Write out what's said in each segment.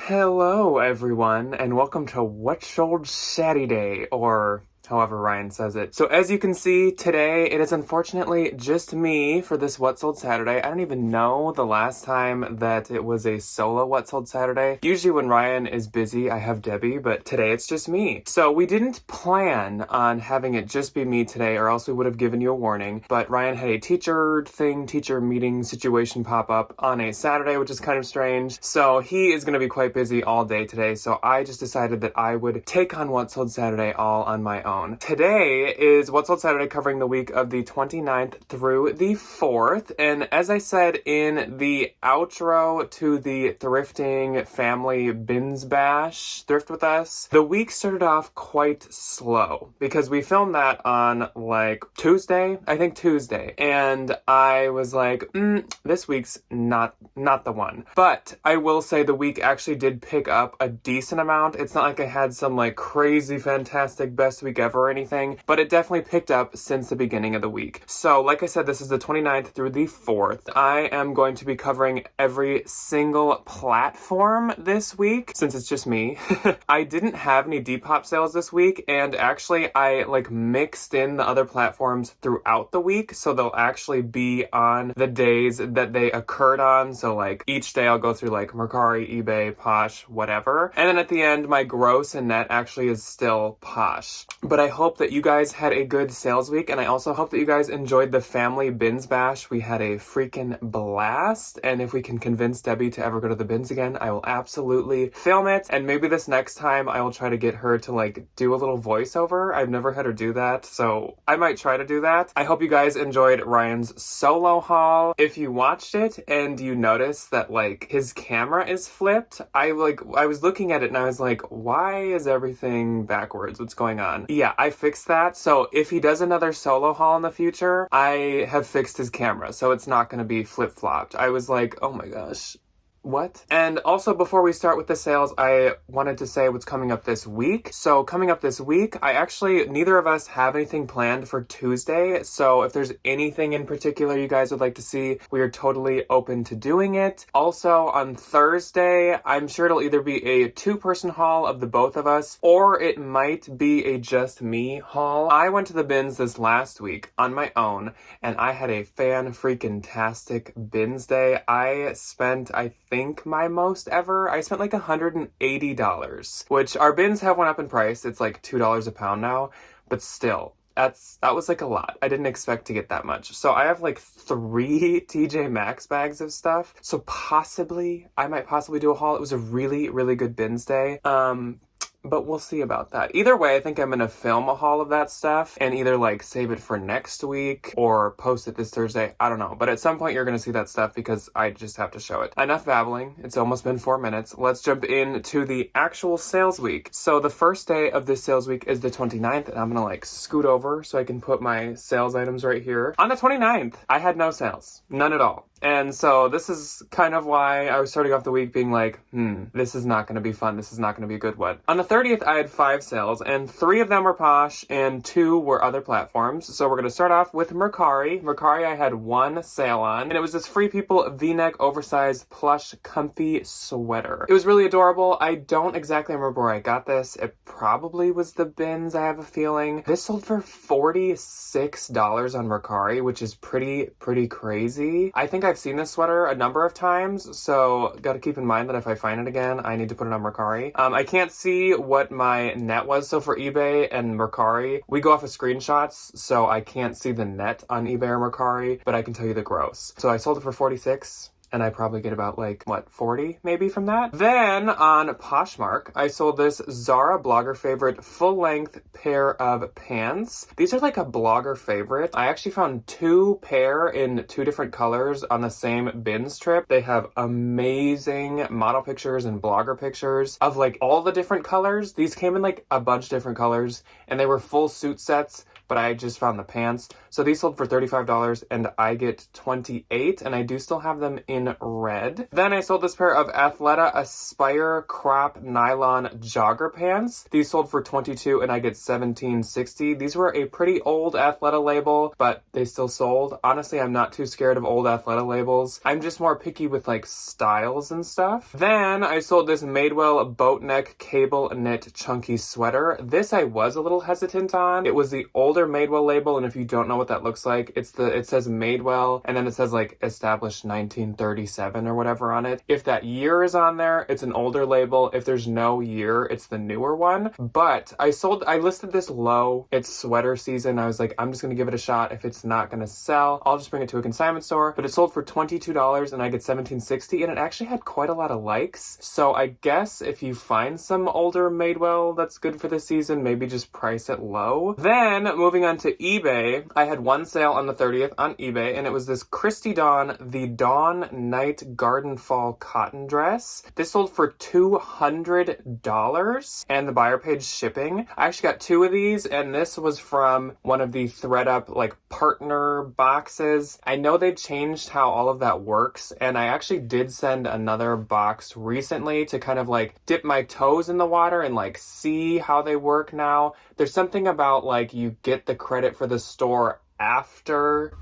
Hello, everyone, and welcome to What's Old Saturday, or however Ryan says it. So as you can see, today it is unfortunately just me for this What's Old Saturday. I don't even know the last time that it was a solo What's Old Saturday. Usually when Ryan is busy, I have Debbie, but today it's just me. So we didn't plan on having it just be me today, or else we would have given you a warning. But Ryan had a teacher meeting situation pop up on a Saturday, which is kind of strange. So he is going to be quite busy all day today. So I just decided that I would take on What's Old Saturday all on my own. Today is What's Old Saturday, covering the week of the 29th through the 4th. And as I said in the outro to the thrifting family bins bash, Thrift With Us, the week started off quite slow because we filmed that on like Tuesday, and I was like, this week's not the one. But I will say the week actually did pick up a decent amount. It's not like I had some like crazy fantastic best week ever or anything, but it definitely picked up since the beginning of the week. So like I said, this is the 29th through the 4th. I am going to be covering every single platform this week since it's just me. I didn't have any Depop sales this week, and actually I like mixed in the other platforms throughout the week, so they'll actually be on the days that they occurred on. So like each day I'll go through like Mercari, eBay, Posh, whatever, and then at the end my gross and net actually is still Posh. But I hope that you guys had a good sales week, and I also hope that you guys enjoyed the family bins bash. We had a freaking blast, and if we can convince Debbie to ever go to the bins again, I will absolutely film it, and maybe this next time I will try to get her to like do a little voiceover. I've never had her do that, so I might try to do that. I hope you guys enjoyed Ryan's solo haul. If you watched it and you noticed that like his camera is flipped, I was looking at it and I was like, why is everything backwards? What's going on? Yeah, I fixed that. So if he does another solo haul in the future, I have fixed his camera, so it's not going to be flip-flopped. I was like, oh my gosh. What? And also, before we start with the sales, I wanted to say what's coming up this week. So coming up this week, neither of us have anything planned for Tuesday. So if there's anything in particular you guys would like to see, we are totally open to doing it. Also on Thursday, I'm sure it'll either be a 2-person haul of the both of us, or it might be a just me haul. I went to the bins this last week on my own, and I had a fan-freaking-tastic bins day. I spent, I think, my most ever. I spent like $180, which our bins have went up in price. It's like $2 a pound now, but still, that was like a lot. I didn't expect to get that much. So I have like 3 TJ Maxx bags of stuff. So I might possibly do a haul. It was a really, really good bins day. But we'll see about that. Either way, I think I'm going to film a haul of that stuff and either like save it for next week or post it this Thursday. I don't know. But at some point you're going to see that stuff because I just have to show it. Enough babbling. It's almost been 4 minutes. Let's jump into the actual sales week. So the first day of this sales week is the 29th, and I'm going to like scoot over so I can put my sales items right here. On the 29th, I had no sales. None at all. And so this is kind of why I was starting off the week being like, this is not going to be fun. This is not going to be a good one. On the 30th, I had 5 sales, and 3 of them were Posh, and 2 were other platforms. So we're going to start off with Mercari. Mercari, I had 1 sale on, and it was this Free People V-neck oversized plush comfy sweater. It was really adorable. I don't exactly remember where I got this. It probably was the bins, I have a feeling. This sold for $46 on Mercari, which is pretty crazy. I think I've seen this sweater a number of times, so gotta keep in mind that if I find it again, I need to put it on Mercari. I can't see what my net was, so for eBay and Mercari, we go off of screenshots, so I can't see the net on eBay or Mercari, but I can tell you the gross. So I sold it for $46. And I probably get about like, 40 maybe from that. Then on Poshmark, I sold this Zara blogger favorite full-length pair of pants. These are like a blogger favorite. I actually found 2 pair in 2 different colors on the same bins trip. They have amazing model pictures and blogger pictures of like all the different colors. These came in like a bunch of different colors, and they were full suit sets. but I just found the pants. So these sold for $35 and I get 28, and I do still have them in red. Then I sold this pair of Athleta Aspire crop nylon jogger pants. These sold for 22 and I get 17.60. These were a pretty old Athleta label, but they still sold. Honestly, I'm not too scared of old Athleta labels. I'm just more picky with like styles and stuff. Then I sold this Madewell boat neck cable knit chunky sweater. This I was a little hesitant on. It was the older Madewell label, and if you don't know what that looks like, it says Madewell, and then it says like established 1937 or whatever on it. If that year is on there, it's an older label. If there's no year, it's the newer one. But I listed this low. It's sweater season. I was like, I'm just gonna give it a shot. If it's not gonna sell, I'll just bring it to a consignment store. But it sold for $22 and I get $17.60, and it actually had quite a lot of likes. So I guess if you find some older Madewell that's good for the season, maybe just price it low. Then moving on to eBay, I had one sale on the 30th on eBay, and it was this Christy Dawn, the Dawn Night Garden Fall cotton dress. This sold for $200 and the buyer paid shipping. I actually got two of these, and this was from one of the ThredUp like partner boxes. I know they've changed how all of that works, and I actually did send another box recently to kind of like dip my toes in the water and like see how they work now. There's something about like you get the credit for the store after.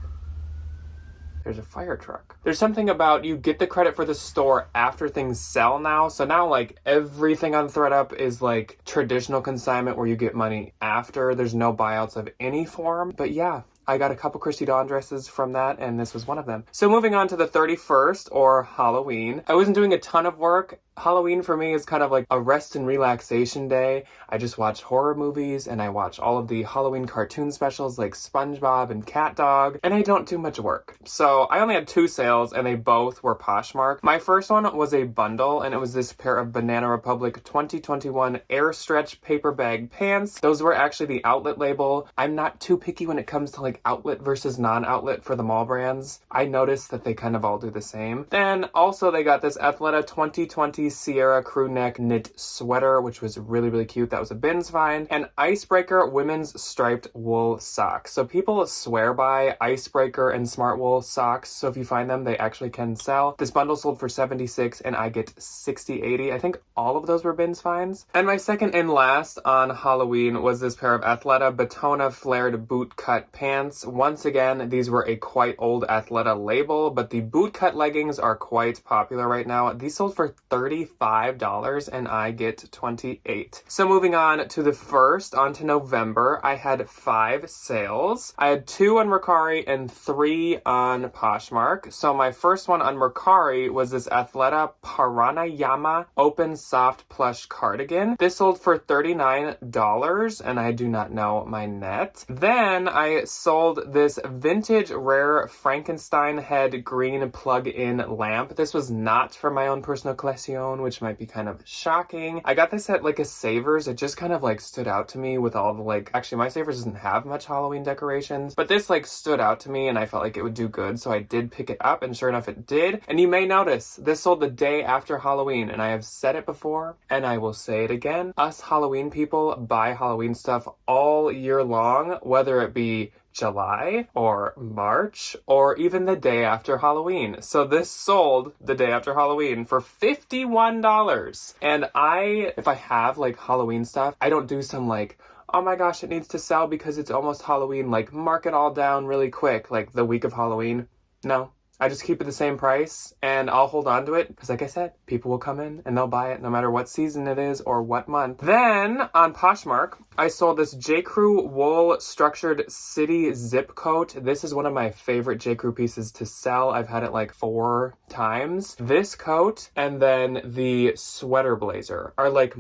There's a fire truck. There's something about you get the credit for the store after things sell now. So now like everything on ThredUp is like traditional consignment where you get money after. There's no buyouts of any form. But yeah, I got a couple Christy Dawn dresses from that, and this was one of them. So moving on to the 31st, or Halloween. I wasn't doing a ton of work. Halloween for me is kind of like a rest and relaxation day. I just watch horror movies, and I watch all of the Halloween cartoon specials like SpongeBob and Cat Dog, and I don't do much work. So I only had two sales, and they both were Poshmark. My first one was a bundle, and it was this pair of Banana Republic 2021 Air Stretch paper bag pants. Those were actually the outlet label. I'm not too picky when it comes to like outlet versus non-outlet for the mall brands. I noticed that they kind of all do the same. Then also they got this Athleta 2020 Sierra crew neck knit sweater, which was really, really cute. That was a bins find. And Icebreaker women's striped wool socks. So people swear by Icebreaker and Smart Wool socks. So if you find them, they actually can sell. This bundle sold for $76 and I get $60.80. I think all of those were bins finds. And my second and last on Halloween was this pair of Athleta Batona flared boot cut pants. Once again, these were a quite old Athleta label, but the boot cut leggings are quite popular right now. These sold for $35 and I get $28. So moving on to the 1st, on to November, I had 5 sales. I had 2 on Mercari and 3 on Poshmark. So my first one on Mercari was this Athleta Paranayama open soft plush cardigan. This sold for $39 and I do not know my net. Then I sold this vintage rare Frankenstein head green plug-in lamp. This was not for my own personal collection, which might be kind of shocking. I got this at like a Savers. It just kind of like stood out to me with all the like, actually my Savers doesn't have much Halloween decorations, but this like stood out to me and I felt like it would do good. So I did pick it up, and sure enough it did. And you may notice this sold the day after Halloween, and I have said it before and I will say it again. Us Halloween people buy Halloween stuff all year long, whether it be July or March or even the day after Halloween. So this sold the day after Halloween for $51. And if I have like Halloween stuff, I don't do some like, oh my gosh, it needs to sell because it's almost Halloween, like mark it all down really quick, like the week of Halloween. No. I just keep it the same price and I'll hold on to it because, like I said, people will come in and they'll buy it no matter what season it is or what month. Then on Poshmark, I sold this J. Crew wool structured city zip coat. This is one of my favorite J. Crew pieces to sell. I've had it like 4 times. This coat and then the sweater blazer are like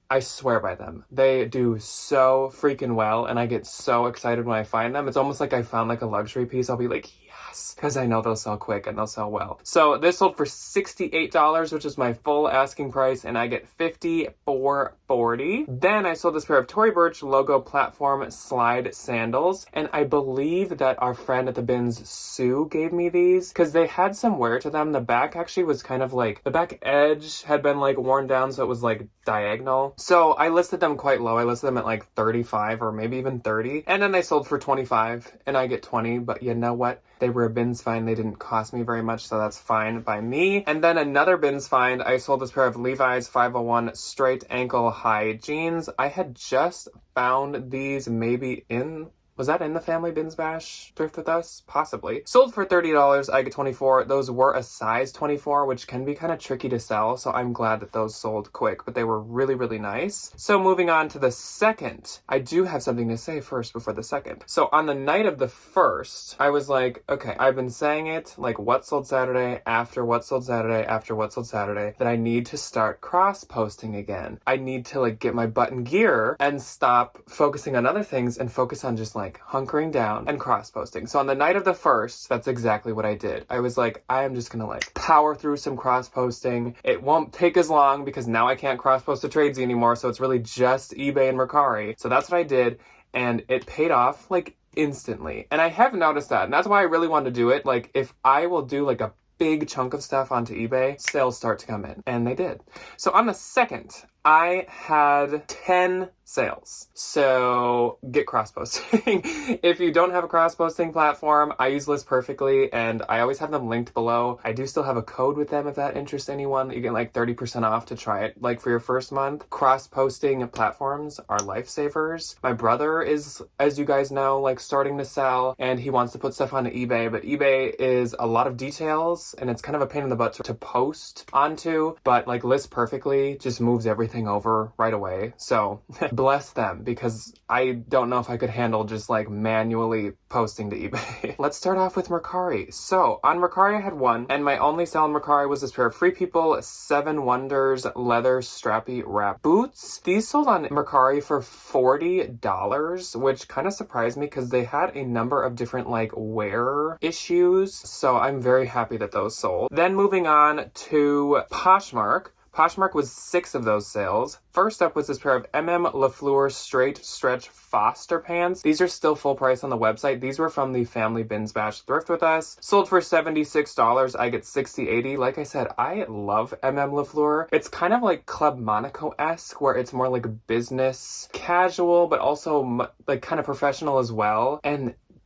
I swear by them. They do so freaking well and I get so excited when I find them. It's almost like I found like a luxury piece. I'll be like, yeah. yes, because I know they'll sell quick and they'll sell well. So this sold for $68, which is my full asking price, and I get 54.40. Then I sold this pair of Tory Burch logo platform slide sandals, and I believe that our friend at the bins, Sue, gave me these because they had some wear to them. The back actually was kind of like, the back edge had been like worn down, so it was like diagonal. So I listed them quite low. I listed them at like 35 or maybe even 30, and then they sold for 25 and I get 20. But you know what? They were a bins find. They didn't cost me very much, so that's fine by me. And then another bins find, I sold this pair of Levi's 501 straight ankle high jeans. I had just found these maybe in, was that in the Family Bins Bash Thrift With Us? Possibly. Sold for $30, I get 24. Those were a size 24, which can be kind of tricky to sell, so I'm glad that those sold quick, but they were really, really nice. So moving on to the second, I do have something to say first before the second. So on the night of the first, I was like, okay, I've been saying it, like what sold Saturday, after what sold Saturday, after what sold Saturday, that I need to start cross-posting again. I need to like get my butt in gear and stop focusing on other things and focus on just like hunkering down and cross-posting. So on the night of the first, that's exactly what I did. I was like, I am just gonna like power through some cross-posting. It won't take as long because now I can't cross-post to Tradesy anymore, so it's really just eBay and Mercari. So that's what I did, and it paid off like instantly. And I have noticed that, and that's why I really wanted to do it. Like if I will do like a big chunk of stuff onto eBay, sales start to come in, and they did. So on the second, I had 10 sales. So get cross-posting. If you don't have a cross-posting platform, I use List Perfectly, and I always have them linked below. I do still have a code with them if that interests anyone. You get like 30% off to try it, like for your first month. Cross-posting platforms are lifesavers. My brother is, as you guys know, like starting to sell, and he wants to put stuff onto eBay, but eBay is a lot of details, and it's kind of a pain in the butt to post onto, but like List Perfectly just moves everything over right away. So bless them, because I don't know if I could handle just like manually posting to eBay. Let's start off with Mercari. So on Mercari I had one, and my only sale on Mercari was this pair of Free People 7 Wonders leather strappy wrap boots. These sold on Mercari for $40, which kind of surprised me because they had a number of different like wear issues. So I'm very happy that those sold. Then moving on to Poshmark. Poshmark was 6 of those sales. First up was this pair of LaFleur straight stretch Foster pants. These are still full price on the website. These were from the Family Bins Bash Thrift With Us. Sold for $76. I get $60.80. Like I said, I love LaFleur. It's kind of like Club Monaco-esque, where it's more like business casual, but also like kind of professional as well.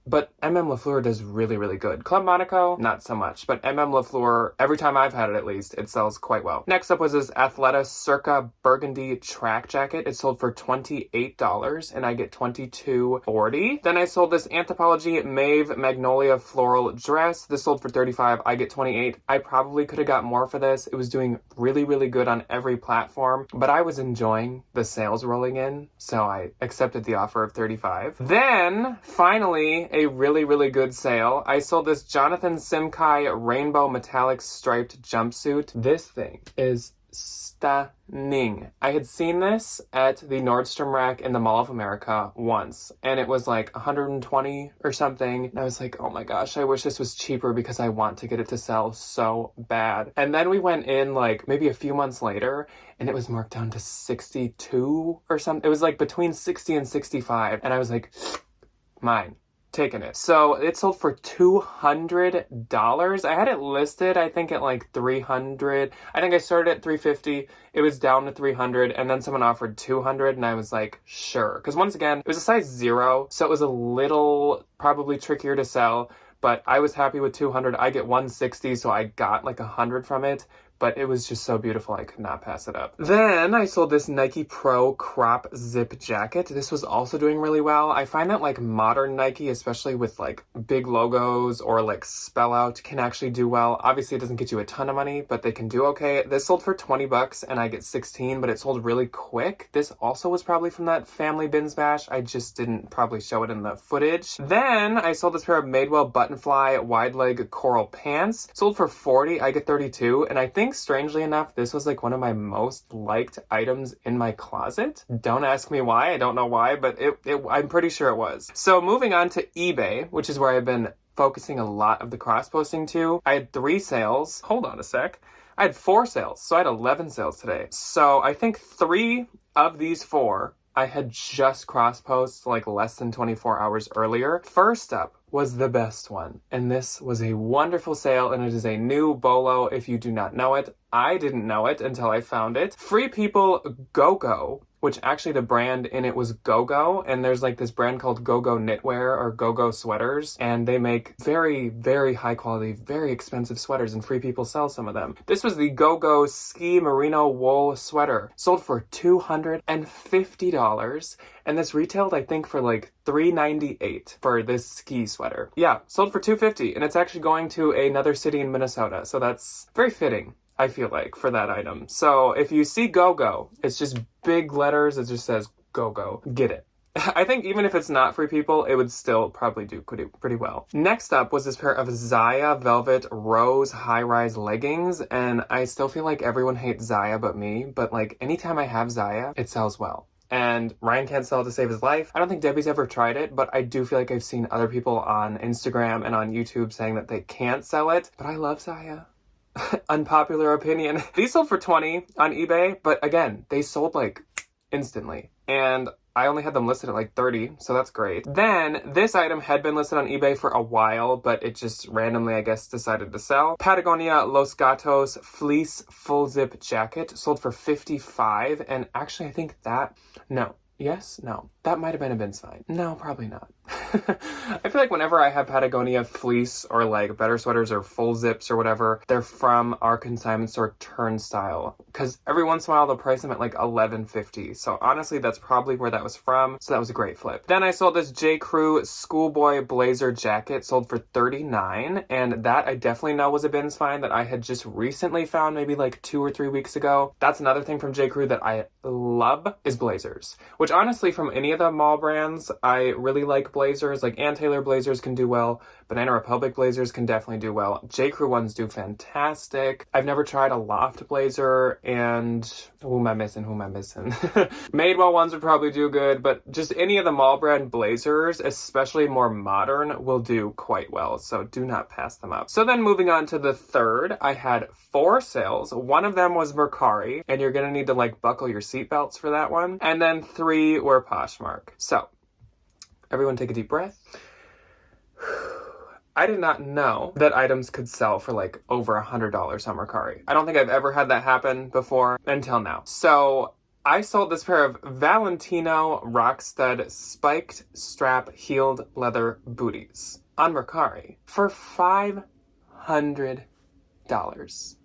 But LaFleur does really, really good. Club Monaco, not so much. But LaFleur, every time I've had it at least, it sells quite well. Next up was this Athleta Circa Burgundy track jacket. It sold for $28, and I get $22.40. Then I sold this Anthropologie Mauve Magnolia Floral dress. This sold for $35. I get $28. I probably could have got more for this. It was doing really, really good on every platform, but I was enjoying the sales rolling in, so I accepted the offer of $35. Then, finally, a really, really good sale. I sold this Jonathan Simkai rainbow metallic striped jumpsuit. This thing is stunning. I had seen this at the Nordstrom rack in the Mall of America once, and it was like $120 or something. And I was like, oh my gosh, I wish this was cheaper because I want to get it to sell so bad. And then we went in like maybe a few months later, and it was marked down to $62 or something. It was like between $60 and $65. And I was like, mine. Taking it. So it sold for $200. I had it listed, I think, at like $300. I think I started at $350. It was down to $300, and then someone offered $200, and I was like, sure. Because once again, it was a size 0, so it was a little probably trickier to sell, but I was happy with $200. I get $160, so I got like $100 from it. But it was just so beautiful, I could not pass it up. Then I sold this Nike Pro crop zip jacket. This was also doing really well. I find that like modern Nike, especially with like big logos or like spell out, can actually do well. Obviously it doesn't get you a ton of money, but they can do okay. This sold for $20 and I get 16, but it sold really quick. This also was probably from that Family Bins Bash. I just didn't probably show it in the footage. Then I sold this pair of Madewell Buttonfly wide leg coral pants. Sold for $40, I get $32, and I think strangely enough, this was like one of my most liked items in my closet. Don't ask me why. I don't know why, but I'm pretty sure it was. So moving on to eBay, which is where I've been focusing a lot of the cross-posting to. I had 3 sales. Hold on a sec. I had 4 sales, so I had 11 sales today. So I think 3 of these 4 I had just cross-posts like less than 24 hours earlier. First up was the best one, and this was a wonderful sale, and it is a new bolo if you do not know it. I didn't know it until I found it. Free People Go-Go, which actually the brand in it was Go-Go, and there's like this brand called Go-Go Knitwear or Go-Go Sweaters, and they make very, very high quality, very expensive sweaters, and Free People sell some of them. This was the Go-Go Ski Merino Wool Sweater, sold for $250, and this retailed, I think, for like $398 for this ski sweater. Yeah, sold for $250, and it's actually going to another city in Minnesota, so that's very fitting, I feel like, for that item. So if you see Go-Go, it's just big letters, it just says Go-Go. Get it. I think even if it's not Free People, it would still probably do pretty well. Next up was this pair of Zaya Velvet Rose high-rise leggings, and I still feel like everyone hates Zaya but me, but like anytime I have Zaya, it sells well. And Ryan can't sell it to save his life. I don't think Debbie's ever tried it, but I do feel like I've seen other people on Instagram and on YouTube saying that they can't sell it, but I love Zaya. Unpopular opinion. These sold for $20 on eBay, but again, they sold like instantly. And I only had them listed at like $30, so that's great. Then, this item had been listed on eBay for a while, but it just randomly, I guess, decided to sell. Patagonia Los Gatos Fleece Full Zip Jacket sold for $55, and actually I think that, that might have been a Ben's find. No, probably not. I feel like whenever I have Patagonia fleece or like better sweaters or full zips or whatever, they're from our consignment store Turnstile. Because every once in a while they'll price them at like $11.50. So honestly, that's probably where that was from. So that was a great flip. Then I sold this J. Crew Schoolboy Blazer jacket, sold for $39. And that I definitely know was a Ben's find that I had just recently found maybe like 2 or 3 weeks ago. That's another thing from J. Crew that I love is blazers. Which honestly, from any of the mall brands, I really like blazers. Like Ann Taylor blazers can do well. Banana Republic blazers can definitely do well. J. Crew ones do fantastic. I've never tried a loft blazer, and who am I missing? Madewell ones would probably do good, but just any of the mall brand blazers, especially more modern, will do quite well. So do not pass them up. So then moving on to the third, I had 4 sales. One of them was Mercari, and you're gonna need to like buckle your seatbelts for that one. And then 3 were Poshmark. So everyone take a deep breath. I did not know that items could sell for like over $100 on Mercari. I don't think I've ever had that happen before until now. So I sold this pair of Valentino Rockstud spiked strap heeled leather booties on Mercari for $500.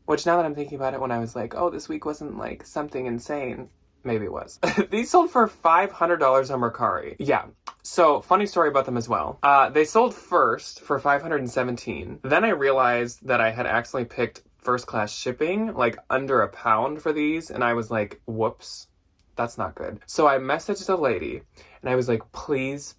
Which now that I'm thinking about it, when I was like, oh, this week wasn't like something insane. Maybe it was. These sold for $500 on Mercari. Yeah. So, funny story about them as well. They sold first for $517. Then I realized that I had accidentally picked first class shipping, like under £1 for these. And I was like, whoops, that's not good. So I messaged the lady and I was like, please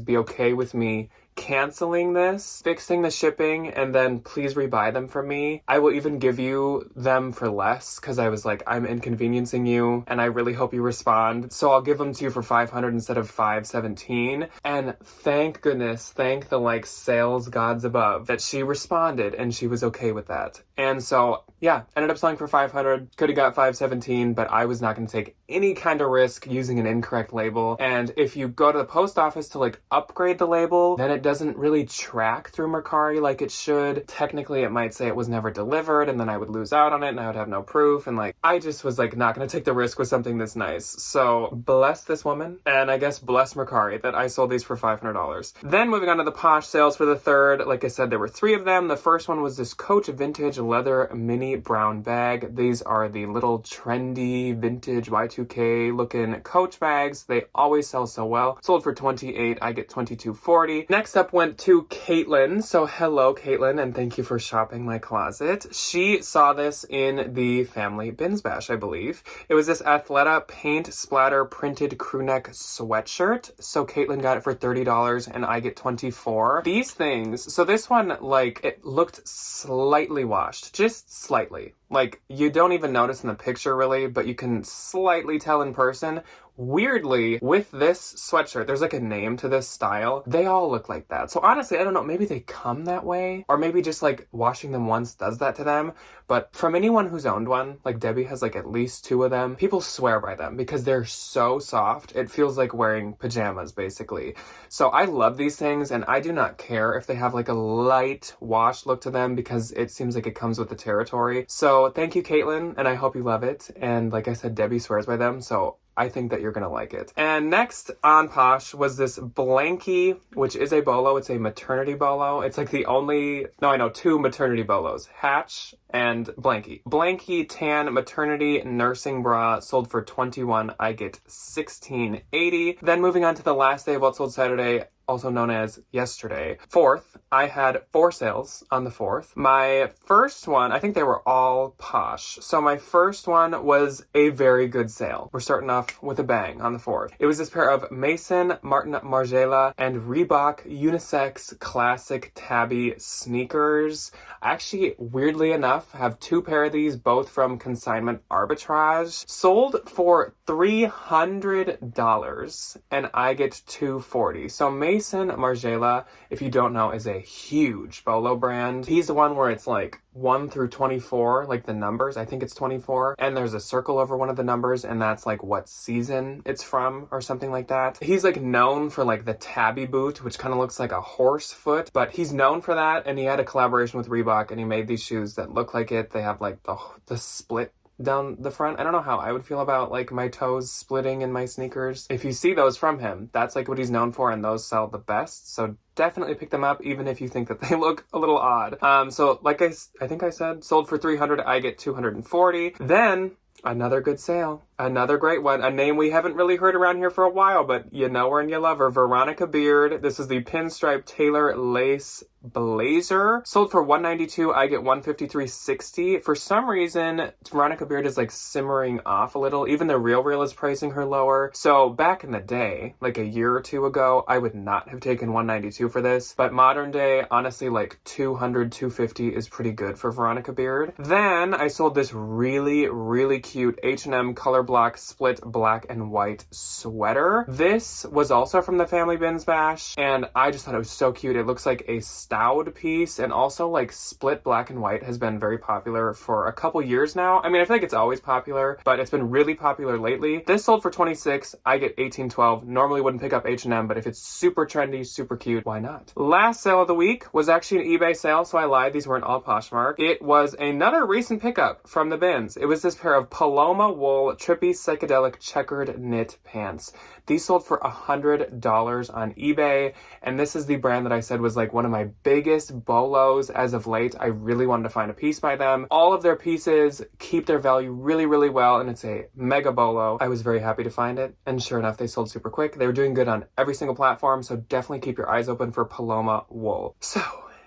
be okay with me canceling this, fixing the shipping, and then please rebuy them from me. I will even give you them for less, because I was like, I'm inconveniencing you and I really hope you respond. So I'll give them to you for $500 instead of $517. And thank goodness, thank the like sales gods above that she responded and she was okay with that. And so yeah, ended up selling for $500. Could have got $517, but I was not going to take any kind of risk using an incorrect label. And if you go to the post office to like upgrade the label, then it doesn't really track through Mercari like it should. Technically, it might say it was never delivered, and then I would lose out on it and I would have no proof. And like, I just was like not going to take the risk with something this nice. So bless this woman, and I guess bless Mercari that I sold these for $500. Then moving on to the Posh sales for the third, like I said, there were 3 of them. The first one was this Coach vintage leather mini brown bag. These are the little trendy vintage Y2K looking Coach bags. They always sell so well. Sold for $28. I get $22.40. Next up went to Caitlin. So hello, Caitlin, and thank you for shopping my closet. She saw this in the Family Bins Bash, I believe. It was this Athleta paint splatter printed crew neck sweatshirt. So Caitlin got it for $30 and I get $24. These things, so this one, like, it looked slightly washed, just slightly. Like, you don't even notice in the picture really, but you can slightly tell in person. Weirdly, with this sweatshirt, there's like a name to this style. They all look like that. So honestly, I don't know, maybe they come that way, or maybe just like washing them once does that to them. But from anyone who's owned one, like Debbie has like at least 2 of them, people swear by them because they're so soft. It feels like wearing pajamas basically. So I love these things, and I do not care if they have like a light wash look to them because it seems like it comes with the territory. So thank you, Caitlin, and I hope you love it. And like I said, Debbie swears by them, so I think that you're gonna like it. And next on Posh was this blankie, which is a bolo. It's a maternity bolo. It's like the only, no, I know 2 maternity bolos, Hatch and blankie. Blankie tan maternity nursing bra sold for $21. I get $16.80. Then moving on to the last day of What Sold Saturday, also known as yesterday. 4th, I had 4 sales on the 4th. My first one, I think they were all Posh. So my first one was a very good sale. We're starting off with a bang on the 4th. It was this pair of Mason Martin Margiela and Reebok unisex classic tabby sneakers. I actually, weirdly enough, have 2 pair of these, both from Consignment Arbitrage. Sold for $300 and I get $240. So Mason Margiela, if you don't know, is a huge bolo brand. He's the one where it's like 1 through 24, like the numbers. I think it's 24. And there's a circle over one of the numbers, and that's like what season it's from or something like that. He's like known for like the tabby boot, which kind of looks like a horse foot, but he's known for that. And he had a collaboration with Reebok, and he made these shoes that look like it. They have like the split down the front. I don't know how I would feel about like my toes splitting in my sneakers. If you see those from him, that's like what he's known for, and those sell the best. So definitely pick them up, even if you think that they look a little odd. So like I think I said, sold for $300, I get $240. Then another good sale. Another great one. A name we haven't really heard around here for a while, but you know her and you love her. Veronica Beard. This is the pinstripe tailor lace blazer. Sold for $192. I get $153.60. For some reason, Veronica Beard is like simmering off a little. Even the Real is pricing her lower. So back in the day, like a year or 2 ago, I would not have taken $192 for this. But modern day, honestly, like $200, $250 is pretty good for Veronica Beard. Then I sold this really, really cute H&M color block split black and white sweater. This was also from the Family Bins Bash, and I just thought it was so cute. It looks like a stowed piece, and also like split black and white has been very popular for a couple years now. I mean, I feel like it's always popular, but it's been really popular lately. This sold for $26. I get $18.12. Normally wouldn't pick up H&M, but if it's super trendy, super cute, why not? Last sale of the week was actually an eBay sale, so I lied. These weren't all Poshmark. It was another recent pickup from the bins. It was this pair of Paloma wool trippy psychedelic checkered knit pants. These sold for $100 on eBay, and this is the brand that I said was like one of my biggest bolos as of late. I really wanted to find a piece by them. All of their pieces keep their value really, really well, and it's a mega bolo. I was very happy to find it, and sure enough, they sold super quick. They were doing good on every single platform, so definitely keep your eyes open for Paloma wool. So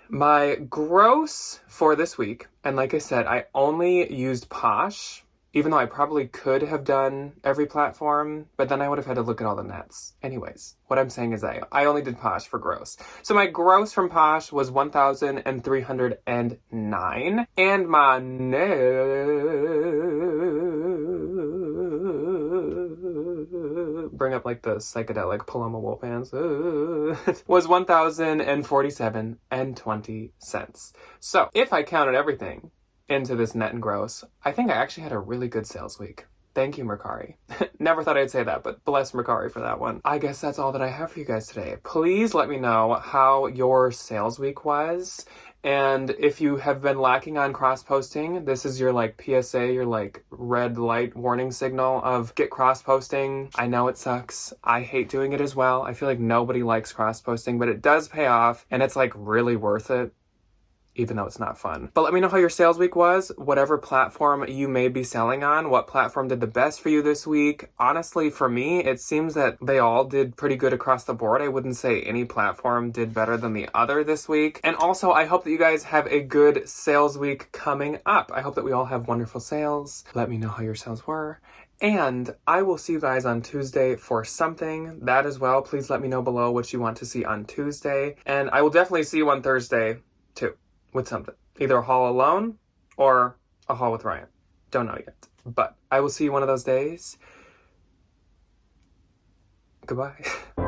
my gross for this week, and like I said, I only used Posh, even though I probably could have done every platform, but then I would have had to look at all the nets. Anyways, what I'm saying is I only did Posh for gross. So my gross from Posh was $1,309, and my bring up like the psychedelic Paloma wool pants was $1,047.20. So if I counted everything into this net and gross, I think I actually had a really good sales week. Thank you, Mercari. Never thought I'd say that, but bless Mercari for that one. I guess that's all that I have for you guys today. Please let me know how your sales week was. And if you have been lacking on cross-posting, this is your like PSA, your like red light warning signal of get cross-posting. I know it sucks. I hate doing it as well. I feel like nobody likes cross-posting, but it does pay off, and it's like really worth it, even though it's not fun. But let me know how your sales week was, whatever platform you may be selling on. What platform did the best for you this week? Honestly, for me, it seems that they all did pretty good across the board. I wouldn't say any platform did better than the other this week. And also, I hope that you guys have a good sales week coming up. I hope that we all have wonderful sales. Let me know how your sales were. And I will see you guys on Tuesday for something. That as well, please let me know below what you want to see on Tuesday. And I will definitely see you on Thursday too, with something. Either a haul alone or a haul with Ryan. Don't know yet. But I will see you one of those days. Goodbye.